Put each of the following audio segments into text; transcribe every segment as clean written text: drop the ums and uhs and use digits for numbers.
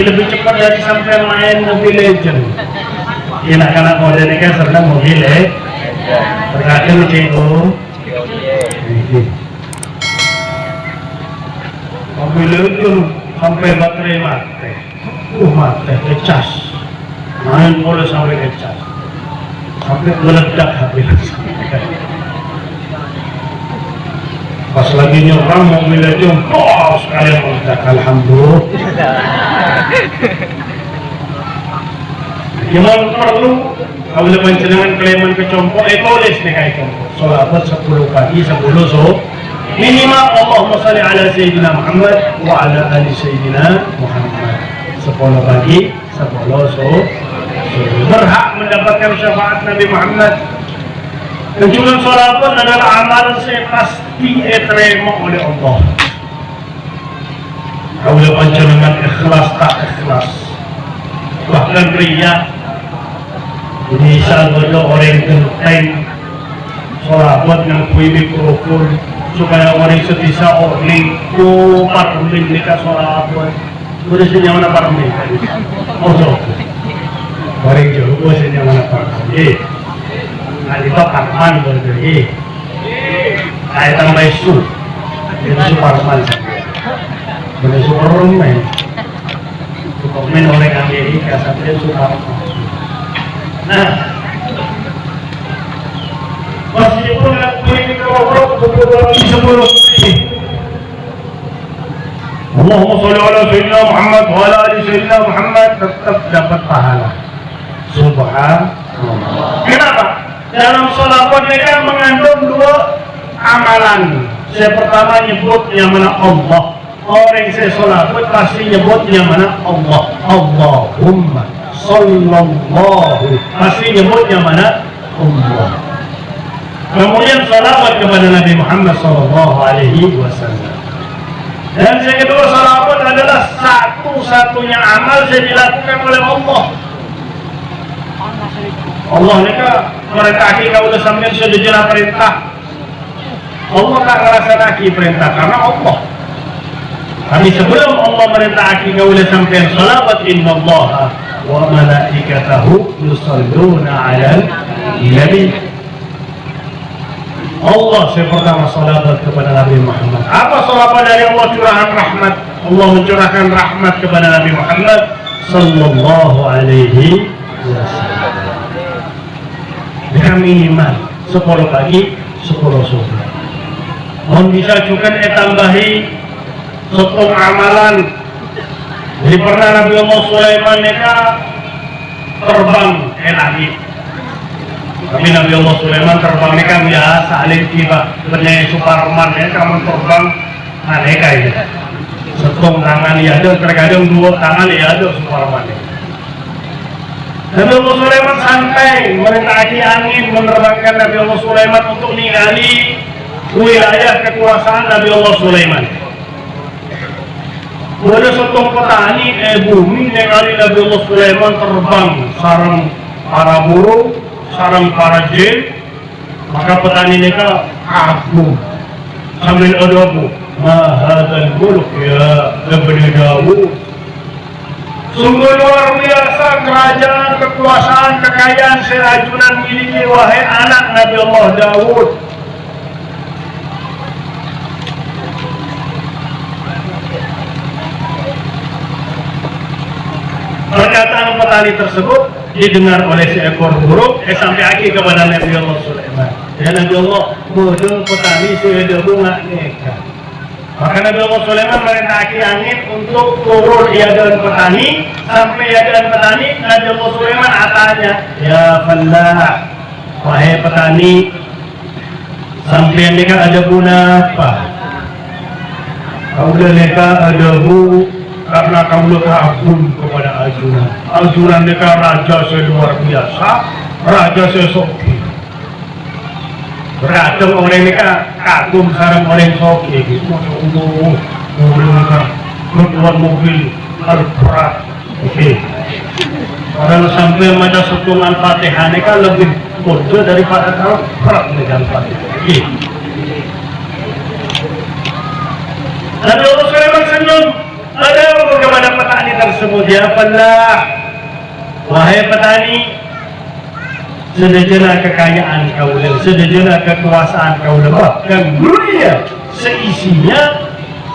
lebih cepat dari sampai main Mobile Legend. Anak-anak modern ini kan senang Mobile terkadang cenggung Mobile Legend sampai baterai mati mati, kecas main boleh sampai kecas sampai meledak HP pas lagi nyerang Mobile Legend sekalian meledak. Alhamdulillah. Cuman perlu kalau panjenengan keleman kecompo tulis nih kayak contoh sholawat 10 pagi 10 sore minimal Allahumma sholli ala sayyidina Muhammad wa ala ali sayyidina Muhammad 10 pagi 10 sore berhak mendapatkan syafaat Nabi Muhammad. Kecuali sholawat adalah amalan saya pasti diterima oleh Allah. Kalau panjenengan ikhlas tak ikhlas bahkan riya bisa ada orang genteng sholawat yang kui mikrofon supaya orang setisa orling parling nikah sholawat boleh senyum mana parling oh orang jauh boleh senyum mana parling nanti itu parman boleh kayak tambah su itu su parman boleh su permen su permen orang Amerika sampai su parman. Nah, meskipun ini kalau sebelum ini Allahumma sholli ala sayyidina Muhammad wa ala ali sayyidina Muhammad tetap dapat pahala. Subhanallah. Kenapa? Dalam sholawat mereka mengandung 2 amalan. Yang pertama nyebut yang mana Allah. Orang yang sholawat pasti nyebut yang mana Allah. Allahumma sallallahu pasti nyebutnya mana Allah. Kemudian salawat kepada Nabi Muhammad sallallahu alaihi wasallam. Dan yang kedua salawat adalah satu-satunya amal yang dilakukan oleh Allah. Allah nika merintahkan kau udah sampai sudah perintah. Allah tak ngelaksanakan perintah karena Allah. Tapi sebelum Allah merintahkan kau udah sampai salawat innallaha wa malaikatahu yusalluna 'alal nabi. Allah yang pertama salawat kepada Nabi Muhammad. Apa salawat dari Allah? Curahan rahmat. Allah mencurahkan rahmat kepada Nabi Muhammad sallallahu alaihi wasallam. Dengan minimal 10 pagi 10 sore. Mohon bisa juga tambahi satu amalan. Jadi pernah Nabi Allah Sulaiman mereka terbang langit. Tapi Nabi Allah Sulaiman terbang mereka biasa alih tiba bernyanyi Superman mereka terbang mereka itu. Setung tangan ya ada, terkadang 2 tangan ya ada Superman. Nabi Allah Sulaiman santai merintahkan angin menerbangkan Nabi Allah Sulaiman untuk ningali wilayah kekuasaan Nabi Allah Sulaiman. Ada satu petani bumi ningali Nabi Allah Sulaiman terbang sarang para burung, sarang para jin, maka petani mereka kagum sambil adabu mahadal muluk ya Nabi Dawud. Sungguh luar biasa kerajaan, kekuasaan, kekayaan serajunan miliki wahai anak Nabi Allah Dawud. Perkataan petani tersebut didengar oleh seekor burung sampai akhir kepada Nabi Allah Sulaiman. Ya Nabi Allah, bodoh petani sudah bunga nikah. Maka Nabi Allah Sulaiman merintahkan angin untuk turun iadaan petani. Sampai iadaan petani, Nabi Allah Sulaiman atanya, ya fallah, wahai petani, sampai nikah ada guna apa? Kau nikah ada bu karena kamu kagum kepada ajuran. Ajuran mereka raja saya luar biasa, raja saya soki. Berantem oleh mereka kagum sarang orang soki gitu. Mobil mereka keluar mobil berat. Oke. Padahal sampai macam setungan Fatihah mereka lebih bodoh daripada kalau berat dengan Fatihah. Oke. Nabi Allah Sulaiman senyum. Ada kepada petani tersebut, ya Allah, wahai petani, sedejana kekayaan kaula, sedejana kekuasaan kaula, bahkan dunia seisinya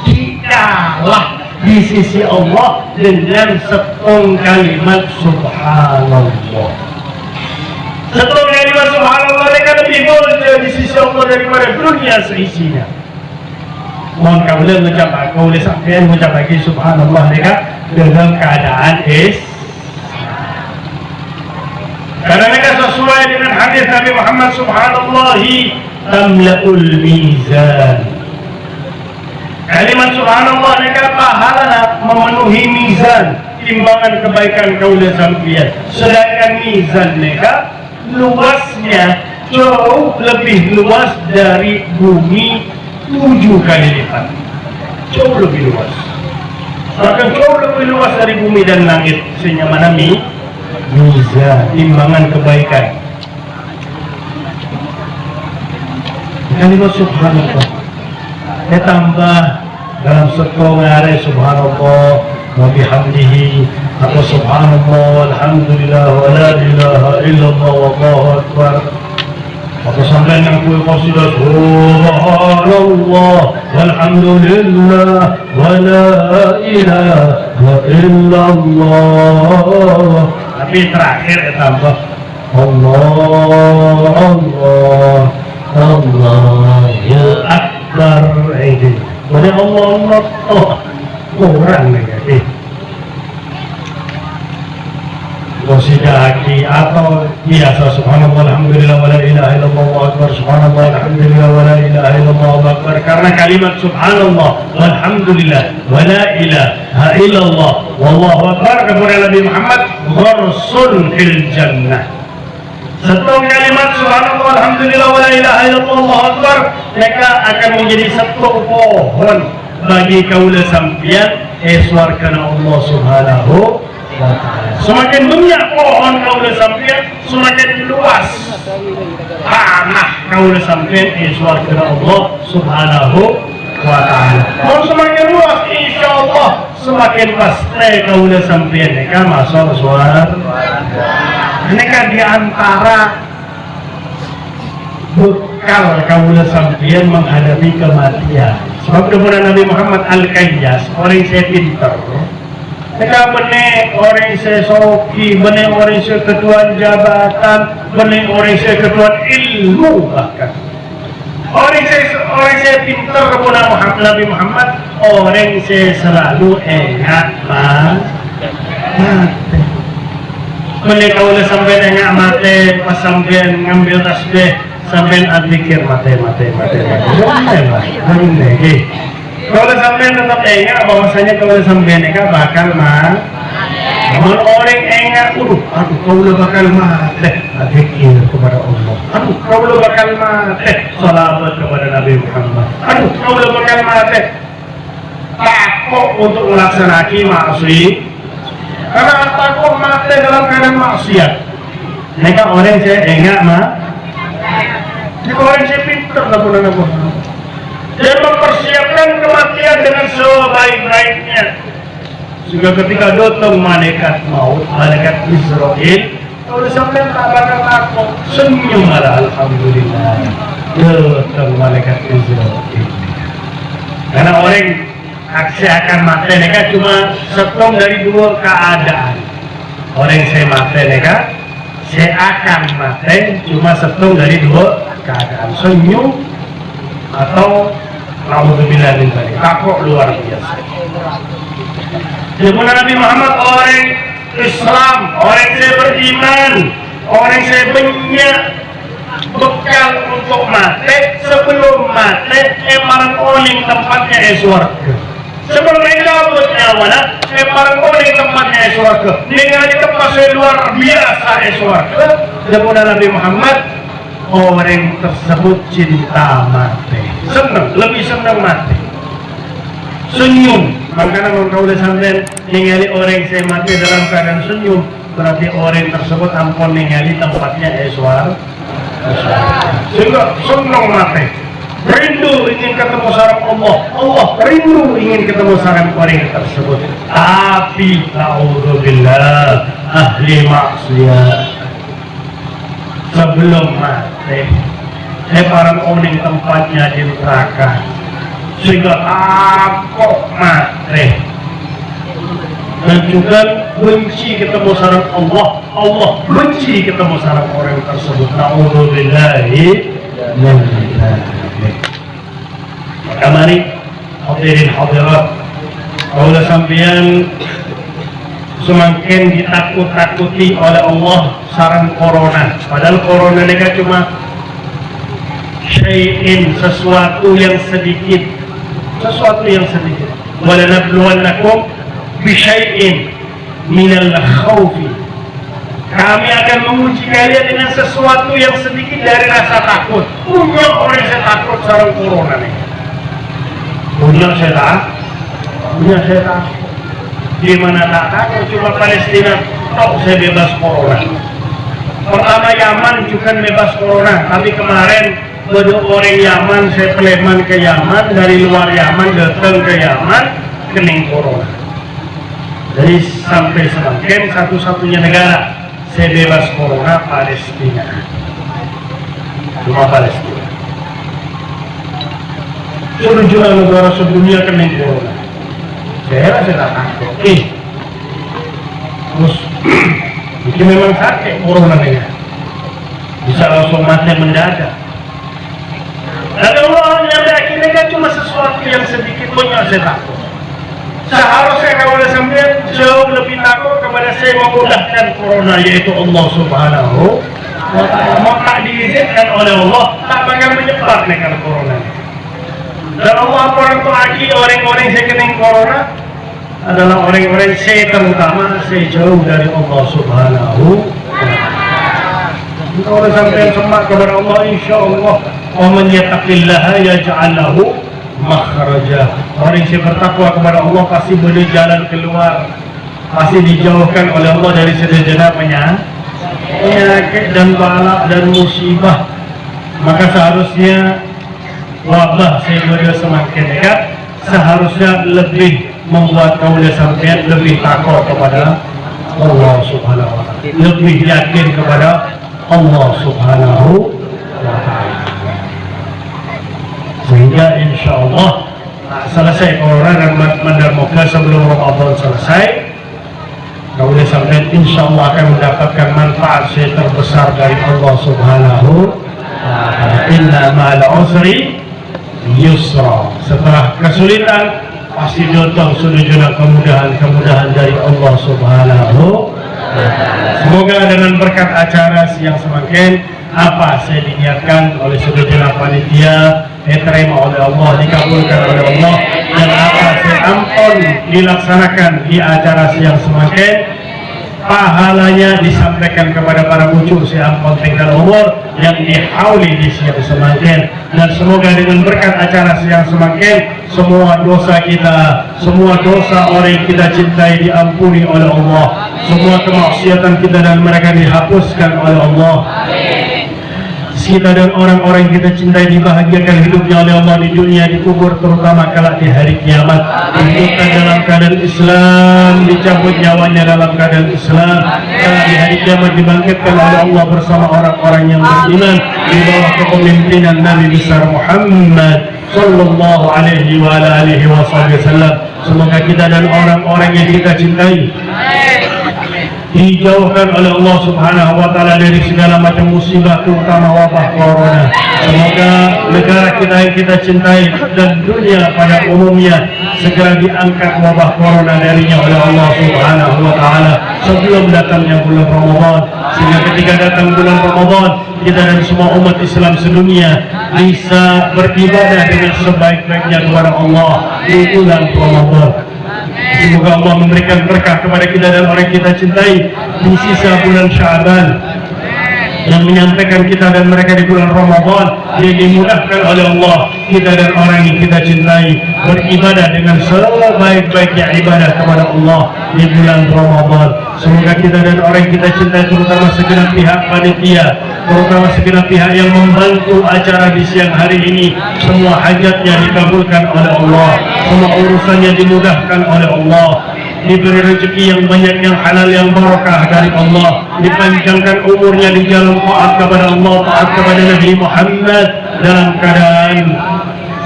dikalah di sisi Allah dengan setong kalimat subhanallah. Setong kalimat subhanallah mereka lebih mulia di sisi Allah daripada dunia seisinya. Mohon kaula mengucapkan, kaula sampean mengucap lagi subhanallah mereka dalam keadaan karena mereka sesuai dengan hadis Nabi Muhammad subhanallahi tamla'ul mizan. Kalimat subhanallah mereka pahala memenuhi mizan, timbangan kebaikan kaula sampeyan. Sedangkan mizan mereka luasnya jauh lebih luas dari bumi 7 kali lipat. Jauh lebih luas. Bahkan jauh lebih luas dari bumi dan langit. Sehingga mana mizan, timbangan kebaikan. Kalimat subhanallah tambah dalam setong hari subhanallah wa bihamdihi atau subhanallah walhamdulillah wa la ilaha illallah wallahu akbar. Atau sampai yang kuih qasidah subhanallah walhamdulillah wa la ilaha illallah. Tapi terakhir tambah Allah Allah Allah ya akbar. Ini mana Allah kurang nih Wasidaki atau biasa subhanallah alhamdulillah wa la ilaha illallah wa akbar, subhanallah alhamdulillah wa la ilaha illallah wa akbar. Karena kalimat subhanallah walhamdulillah wa la ilaha illallah wallahu akbar kepada Nabi Muhammad gharsun fil jannah. Setong kalimat subhanallah alhamdulillah wa la ilaha illallah wallahu akbar mereka akan menjadi setong pohon bagi kaula sampeyan swargana Allah subhanahu wa ta'ala. Semakin banyak pohon kaula sampeyan, semakin luas tanah kaula sampeyan swargana Allah subhanahu wa ta'ala. Mau semakin luas insyaallah semakin pasti kaula sampeyan mereka masuk surga. Mereka diantara bekal kaula sampeyan menghadapi kematian. Sebab kemudian Nabi Muhammad Al-Qayyas, orang saya pintar, mereka benih orang saya soki, benih orang saya ketuaan jabatan, benih orang saya ketuaan ilmu bahkan. Orang saya pintar kemudian Nabi Muhammad, orang saya selalu ingat mati. Benih kaula sampeyan ingat mati, pas sampeyan ngambil tasbih sampai adikir mati. Kalau sampai tetap ingat bahwasanya kalau sampai nikah bakal namun orang ingat aduh kalau bakal mati adikir kepada Allah, aduh kalau bakal mati salawat kepada Nabi Muhammad, aduh kalau bakal mati takut untuk melaksanakan maksiat karena takut mati dalam keadaan maksiat. Mereka orang saya ingat orang saya pintar dan mempersiapkan kematian dengan sebaik-baiknya. Juga ketika datang malaikat maut, malaikat Israel, kalau sampai tak bakal takut, senyum malah alhamdulillah. Datang malaikat Israel. Karena orang aksi akan mati mereka cuma setong dari dua keadaan. Orang saya mati mereka, saya akan mati cuma setong dari dua keadaan, senyum atau naudzubillah min dzalik, takut luar biasa. Kemudian Nabi Muhammad orang Islam, orang saya beriman, orang saya punya bekal untuk mati. Sebelum mati emang oling tempatnya surga. Sebelum mencabut nyawa emang oling tempatnya surga. Dengan tempat luar biasa surga. Kemudian Nabi Muhammad orang tersebut cinta mati, senang, lebih senang mati, senyum. Makanya kalau kau sampai ningali orang saya mati dalam keadaan senyum, berarti orang tersebut ampun ningali tempatnya eswar, sehingga senang mati. rindu ingin ketemu sarang Allah, Allah rindu ingin ketemu sarang orang tersebut. Tapi naudzubillah, ahli maksiat sebelum mati lebaran oning tempatnya di neraka sehingga takut mati, dan juga benci ketemu sarang Allah, Allah benci ketemu sarang orang tersebut. Naudzubillahi min dzalik. Maka mari hadirin hadirat, kalau sampeyan semakin ditakut-takuti oleh Allah sarang corona, padahal corona ini kan cuma syai'in, sesuatu yang sedikit, wala nabluwannakum bisyai'in minal khawfi, kami akan menguji kalian dengan sesuatu yang sedikit dari rasa takut. Punya orang saya takut sarang corona nih, punya saya takut. Di mana tak takut, cuma Palestina tahu saya bebas corona. Pertama Yaman juga bebas corona, tapi kemarin ada orang Yaman, saya peleman ke Yaman, dari luar Yaman datang ke Yaman, kening corona. Jadi sampai semakin satu-satunya negara saya bebas corona Palestina, cuma Palestina. Seluruh negara sedunia kening corona. Saya tak takut. Terus itu memang sakit corona ini, bisa langsung mati mendadak. Dan Allah akhirnya kan cuma sesuatu yang sedikit punya saya takut. Seharusnya kalau sampai jauh lebih takut kepada saya memudahkan corona, yaitu Allah Subhanahu wa Ta'ala. Mau tak diizinkan oleh Allah, tak bakal menyebar dengan corona. Dan Allah orang lagi orang-orang yang kena corona adalah orang-orang saya, terutama saya jauh dari Allah Subhanahu wa Ta'ala. Kalau sampai semak kepada Allah, insya Allah, wa man yattaqillaha yaj'al lahu makhraja. Orang yang bertakwa kepada Allah pasti boleh jalan keluar, pasti dijauhkan oleh Allah dari segala penyakit dan bala dan musibah. Maka seharusnya wabah saya semakin dekat, seharusnya lebih membuat kaum sampean lebih takut kepada Allah Subhanahu wa Ta'ala, lebih yakin kepada Allah Subhanahu wa Ta'ala, sehingga insya Allah selesai corona dan moga sebelum Ramadan selesai, kaum sampean insya Allah akan mendapatkan manfaat saya terbesar dari Allah Subhanahu wa Ta'ala. Inna ma'al usri yusra, setelah kesulitan pasti datang sejumlah kemudahan dari Allah Subhanahu wa Ta'ala. Semoga dengan berkat acara siang semakin apa saya diniatkan oleh sejumlah panitia diterima oleh Allah, dikabulkan oleh Allah, dan apa saya ampun dilaksanakan di acara siang semakin, pahalanya disampaikan kepada para muncul saya ampun tinggal umur yang dihauli di siang semakin. Dan semoga dengan berkat acara siang semakin, semua dosa kita, semua dosa orang yang kita cintai diampuni oleh Allah, semua kemaksiatan kita dan mereka dihapuskan oleh Allah. Kita dan orang-orang yang kita cintai dibahagiakan hidupnya oleh Allah di dunia, di kubur, terutama kelak di hari kiamat. Dihidupkan dalam keadaan Islam, dicabut nyawanya dalam keadaan Islam, kelak di hari kiamat dibangkitkan oleh Allah bersama orang-orang yang beriman di bawah kepemimpinan Nabi besar Muhammad sallallahu alaihi wa alihi wasallam. Semoga kita dan orang-orang yang kita cintai dijauhkan oleh Allah Subhanahu wa Ta'ala dari segala macam musibah, terutama wabah corona. Semoga negara kita yang kita cintai dan dunia pada umumnya segera diangkat wabah corona darinya oleh Allah Subhanahu wa Ta'ala sebelum datangnya bulan Ramadan, sehingga ketika datang bulan Ramadan kita dan semua umat Islam sedunia bisa beribadah dengan sebaik-baiknya kepada Allah di bulan Ramadan. Semoga Allah memberikan berkah kepada kita dan orang kita cintai di sisa bulan Sya'ban, dan menyampaikan kita dan mereka di bulan Ramadan yang dimudahkan oleh Allah, kita dan orang yang kita cintai beribadah dengan sebaik-baiknya ibadah kepada Allah di bulan Ramadan. Semoga kita dan orang yang kita cintai, terutama segenap pihak panitia, terutama segenap pihak yang membantu acara di siang hari ini, semua hajatnya dikabulkan oleh Allah, semua urusannya dimudahkan oleh Allah, diberi rezeki yang banyak, yang halal, yang barakah dari Allah, dipanjangkan umurnya di jalan taat kepada Allah, taat kepada Nabi Muhammad dalam keadaan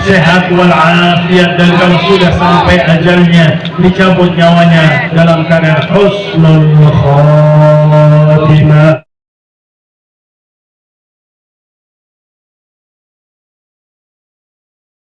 sehat walafiat, dan kalau sudah sampai ajalnya dicabut nyawanya dalam keadaan husnul khatimah.